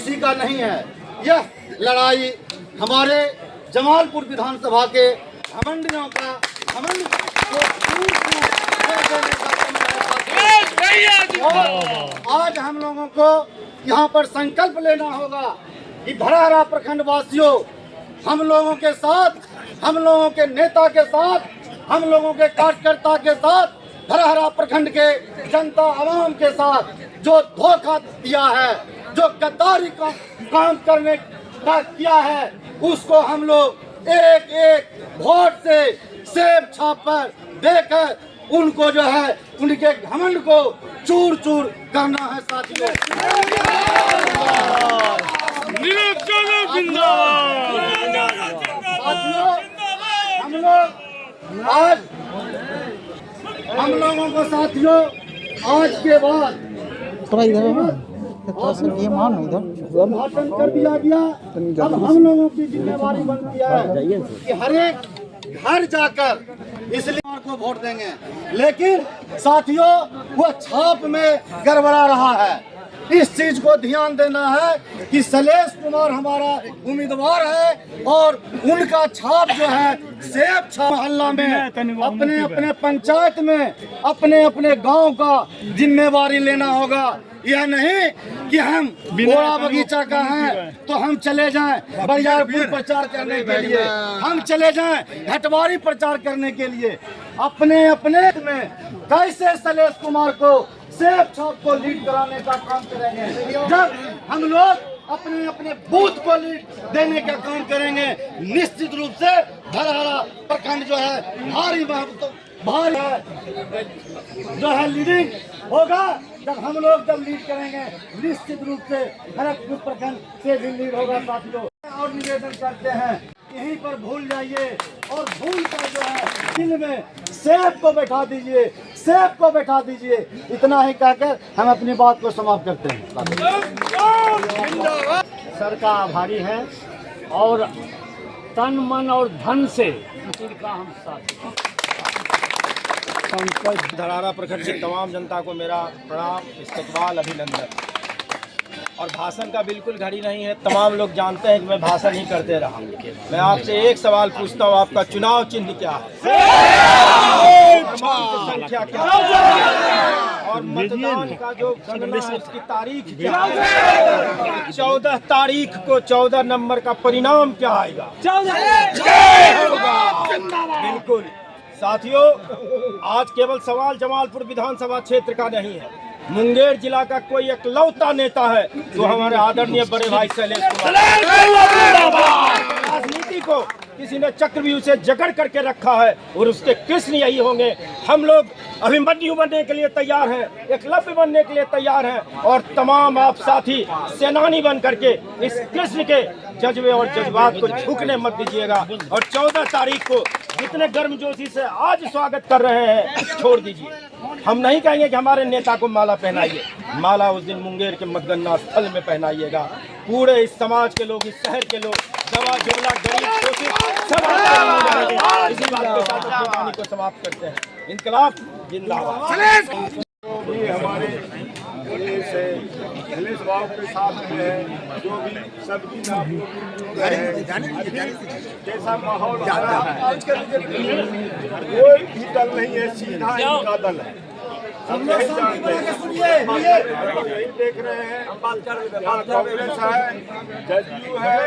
किसी का नहीं है। यह लड़ाई हमारे जमालपुर विधानसभा के घमंडियों का घमंड को दूर कर देने का समय है। आज हम लोगों को यहाँ पर संकल्प लेना होगा कि धराहरा प्रखंड वासियों, हम लोगों के साथ, हम लोगों के नेता के साथ, हम लोगों के कार्यकर्ता के साथ, धराहरा प्रखंड के जनता आवाम के साथ जो धोखा दिया है, जो गद्दारी का काम करने का किया है, उसको हम लोग एक एक वोट से सेब छाप पर देकर उनको जो है उनके घमंड को चूर चूर करना है साथियों। हम लोगों को साथियों आज के बाद उद्घाटन कर दिया गया। अब हम लोगों की जिम्मेवारी बनती है कि हर एक घर जाकर इसलिए को वोट देंगे, लेकिन साथियों वो छाप में गड़बड़ा रहा है। इस चीज को ध्यान देना है कि शैलेश कुमार हमारा उम्मीदवार है और उनका छाप जो है सेब छाप मोहल्ला में अपने अपने पंचायत में अपने अपने गांव का जिम्मेवारी लेना होगा। यह नहीं कि हम बोरा बगीचा का हैं तो हम चले जाएं बरियारपुर प्रचार करने के लिए, हम चले जाएं घटवारी प्रचार करने के लिए। अपने अपने में कैसे शैलेश कुमार को सेब छाप को लीड कराने का काम करेंगे, जब हम लोग अपने अपने बूथ को लीड देने का काम करेंगे। निश्चित रूप से धराहरा प्रखंड जो है भारी जो है लीडिंग होगा। जब हम लोग लीड करेंगे निश्चित रूप से खड़गपुर प्रखंड से भी लीड होगा साथियों। और निवेदन करते हैं यहीं पर भूल जाइए और भूल कर जो है दिल में सेब को बैठा दीजिए, सेब को बैठा दीजिए। इतना ही कहकर हम अपनी बात को समाप्त करते हैं। सर का आभारी हैं और तन मन और धन से इनका हम साथ। धराहरा प्रखंड की तमाम जनता को मेरा प्रणाम, इस्तकबाल, अभिनंदन। और भाषण का बिल्कुल घड़ी नहीं है, तमाम लोग जानते हैं कि मैं भाषण ही करते रहा। मैं आपसे एक सवाल पूछता हूँ, आपका चुनाव चिन्ह क्या है? संख्या क्या है? और मतदान का जो गणना है उसकी तारीख क्या है? 14 तारीख को 14 नंबर का परिणाम क्या आएगा? बिल्कुल साथियों, आज केवल सवाल जमालपुर विधानसभा क्षेत्र का नहीं है, मुंगेर जिला का कोई एकलौता नेता है जो हमारे आदरणीय बड़े भाई शैलेश कुमार। राजनीति को किसी ने चक्रव्यूह से जकड़ करके रखा है और उसके कृष्ण यही होंगे। हम लोग अभिमन्यु बनने के लिए तैयार हैं, एकलव्य बनने के लिए तैयार हैं और तमाम आप साथी सेनानी बन करके इस कृष्ण के जज्बे और जज्बात को झुकने मत दीजिएगा। और 14 तारीख को जितने गर्मजोशी से आज स्वागत कर रहे हैं छोड़ दीजिए। हम नहीं कहेंगे कि हमारे नेता को माला पहनाइए, माला उस दिन मुंगेर के मतगणना स्थल में पहनाइएगा। पूरे इस समाज के लोग, इस शहर के लोग, जवा जुमला गरीब शोषित सब इसी बात के साथ अपनी वाणी को समाप्त करते हैं। इनकलाब जिंदाबाद। हमारे शैलेश बाबू के साथ में है, जो भी सबकी जैसा माहौल कोई भी दल नहीं है, सीधा इनका दल है। हम लोग यही देख रहे हैं, कांग्रेस है, जदयू है,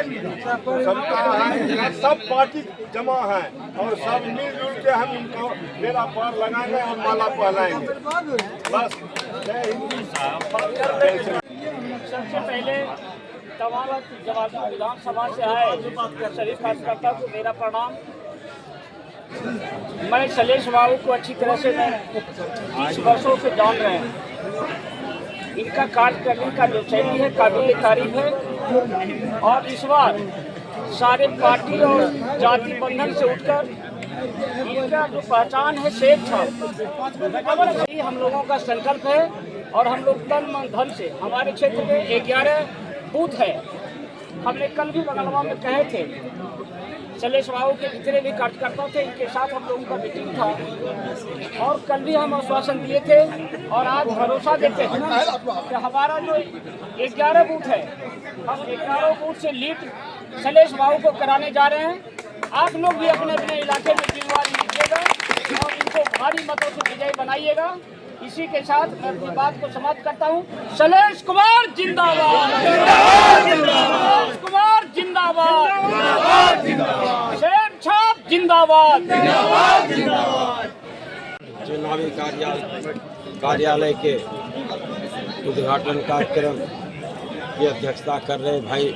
समता है, सब पार्टी जमा है और सब मिलजुल के हम इनको मेरा पार लगाएंगे और माला पहनाएंगे। बस सबसे पहले तमाम जमालपुर विधानसभा से आए सभी कार्यकर्ता को मेरा प्रणाम। मैं शैलेश बाबू को अच्छी तरह से 30 वर्षों से जान रहे हैं। इनका कार्य करने का जो शैली है काबिल तारीफ है और इस बार सारे पार्टी और जाति बंधन से उठकर इनका जो पहचान है सेब छाप, हम लोगों का संकल्प है और हम लोग तन मन धन से हमारे क्षेत्र में 11 बूथ है हमने कल भी बंगलवा में कहे थे, शैलेश बाबू के जितने भी कार्यकर्ता थे इनके साथ हम लोगों का मीटिंग था और कल भी हम आश्वासन दिए थे और आज भरोसा देते हैं कि हमारा जो 11 बूथ है, हम 11 बूथ से लीड शैलेश बाबू को कराने जा रहे हैं। आप लोग भी अपने अपने इलाके में जिम्मेवारी लीजिएगा और इनको भारी मतों से विजयी बनाइएगा। इसी के साथ मैं अपनी बात को समाप्त करता हूँ। शैलेश कुमार जिंदाबाद, शैलेश कुमार जिंदाबाद, शेर छाप जिंदाबाद। चुनावी कार्यालय के उद्घाटन कार्यक्रम की अध्यक्षता कर रहे भाई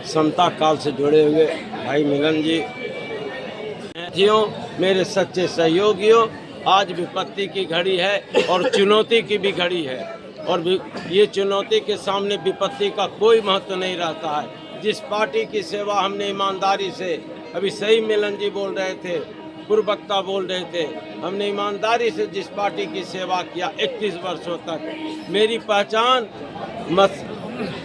समता काल से जुड़े हुए भाई मिलन जी, साथियों, मेरे सच्चे सहयोगियों, आज विपत्ति की घड़ी है और चुनौती की भी घड़ी है और ये चुनौती के सामने विपत्ति का कोई महत्व नहीं रहता है। जिस पार्टी की सेवा हमने ईमानदारी से, अभी सही मिलन जी बोल रहे थे, पूर्व वक्ता बोल रहे थे, हमने ईमानदारी से जिस पार्टी की सेवा किया 31 वर्षों तक, मेरी पहचान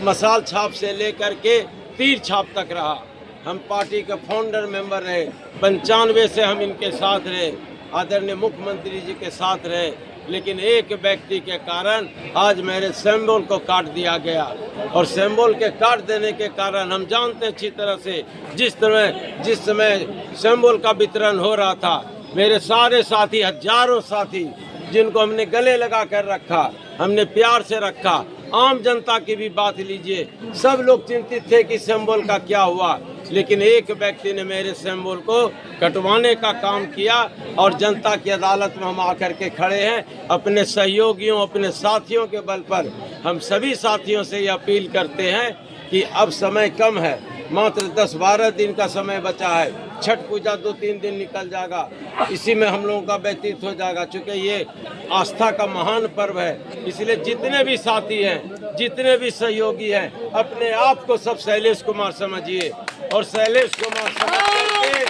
मसाल छाप से लेकर के तीर छाप तक रहा। हम पार्टी के फाउंडर मेंबर रहे, 95 से हम इनके साथ रहे, आदरणीय मुख्यमंत्री जी के साथ रहे, लेकिन एक व्यक्ति के कारण आज मेरे सिंबल को काट दिया गया और सिंबल के काट देने के कारण हम जानते हैं अच्छी तरह से जिस समय सिंबल का वितरण हो रहा था, मेरे सारे साथी, हजारों साथी जिनको हमने गले लगा कर रखा, हमने प्यार से रखा, आम जनता की भी बात लीजिए, सब लोग चिंतित थे कि सिंबल का क्या हुआ, लेकिन एक व्यक्ति ने मेरे सिंबल को कटवाने का काम किया और जनता की अदालत में हम आकर के खड़े हैं। अपने सहयोगियों, अपने साथियों के बल पर हम सभी साथियों से ये अपील करते हैं कि अब समय कम है, मात्र 10-12 दिन का समय बचा है। छठ पूजा 2-3 दिन निकल जाएगा, इसी में हम लोगों का व्यतीत हो जाएगा। चूँकि ये आस्था का महान पर्व है, इसलिए जितने भी साथी हैं, जितने भी सहयोगी हैं, अपने आप को सब शैलेश कुमार समझिए और शैलेश कुमार समझ करके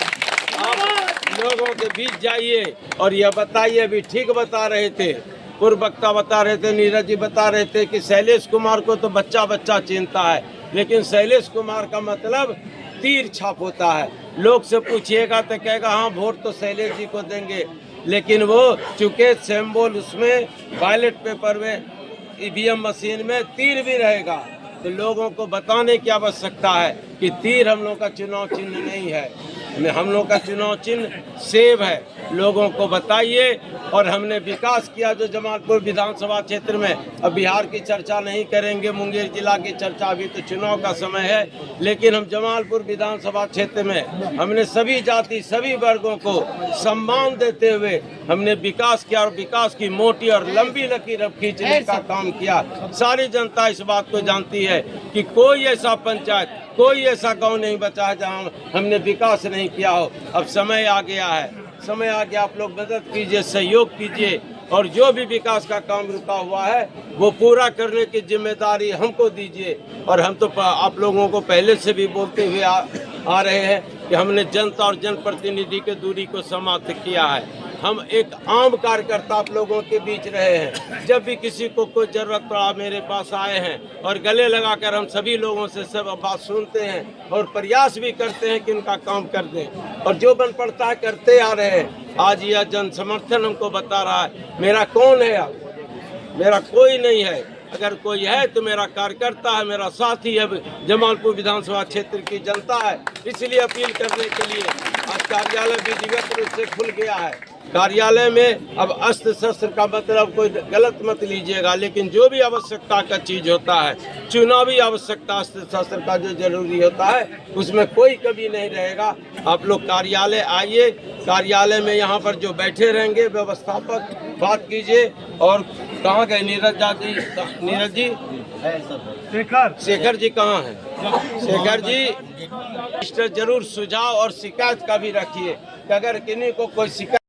आप लोगों के बीच जाइए और यह बताइए, अभी ठीक बता रहे थे, पूर्व वक्ता बता रहे थे, नीरज जी बता रहे थे कि शैलेश कुमार को तो बच्चा बच्चा चिंता है, लेकिन शैलेश कुमार का मतलब तीर छाप होता है। लोग से पूछिएगा तो कहेगा हाँ वोट तो शैलेश जी को देंगे, लेकिन वो चूँकि सिंबल उसमें बैलेट पेपर में ईवीएम मशीन में तीर भी रहेगा, तो लोगों को बताने की आवश्यकता है कि तीर हम लोग का चुनाव चिन्ह नहीं है, हम लोग का चुनाव चिन्ह सेब है। लोगों को बताइए। और हमने विकास किया जो जमालपुर विधानसभा क्षेत्र में, अब बिहार की चर्चा नहीं करेंगे, मुंगेर जिला की चर्चा, अभी तो चुनाव का समय है, लेकिन हम जमालपुर विधानसभा क्षेत्र में हमने सभी जाति, सभी वर्गों को सम्मान देते हुए हमने विकास किया और विकास की मोटी और लंबी लकीर अब खींचने का काम किया। सारी जनता इस बात को जानती है कि कोई ऐसा पंचायत, कोई ऐसा गांव नहीं बचा है जहां हमने विकास नहीं किया हो। अब समय आ गया है, समय आ गया, आप लोग मदद कीजिए, सहयोग कीजिए और जो भी विकास का काम रुका हुआ है वो पूरा करने की जिम्मेदारी हमको दीजिए। और हम तो आप लोगों को पहले से भी बोलते हुए आ रहे हैं कि हमने जनता और जनप्रतिनिधि के दूरी को समाप्त किया है। हम एक आम कार्यकर्ता आप लोगों के बीच रहे हैं, जब भी किसी को कोई ज़रूरत पड़ा मेरे पास आए हैं और गले लगाकर हम सभी लोगों से सब बात सुनते हैं और प्रयास भी करते हैं कि उनका काम कर दें और जो बन पड़ता है करते आ रहे हैं। आज यह जन समर्थन हमको बता रहा है मेरा कौन है, अब मेरा कोई नहीं है, अगर कोई है तो मेरा कार्यकर्ता है, मेरा साथी है, जमालपुर विधानसभा क्षेत्र की जनता है। इसलिए अपील करने के लिए आज कार्यालय विधिवत रूप से खुल गया है। कार्यालय में अब अस्त्र शस्त्र का मतलब कोई गलत मत लीजिएगा, लेकिन जो भी आवश्यकता का चीज़ होता है, चुनावी आवश्यकता अस्त्र शस्त्र का जो जरूरी होता है, उसमें कोई कमी नहीं रहेगा। आप लोग कार्यालय आइए, कार्यालय में यहाँ पर जो बैठे रहेंगे व्यवस्थापक बात कीजिए। और कहाँ गए नीरज जी? नीरज जी, शेखर जी कहाँ हैं? शेखर जी जरूर सुझाव और शिकायत का भी रखिए कि अगर किन्हीं को कोई शिकायत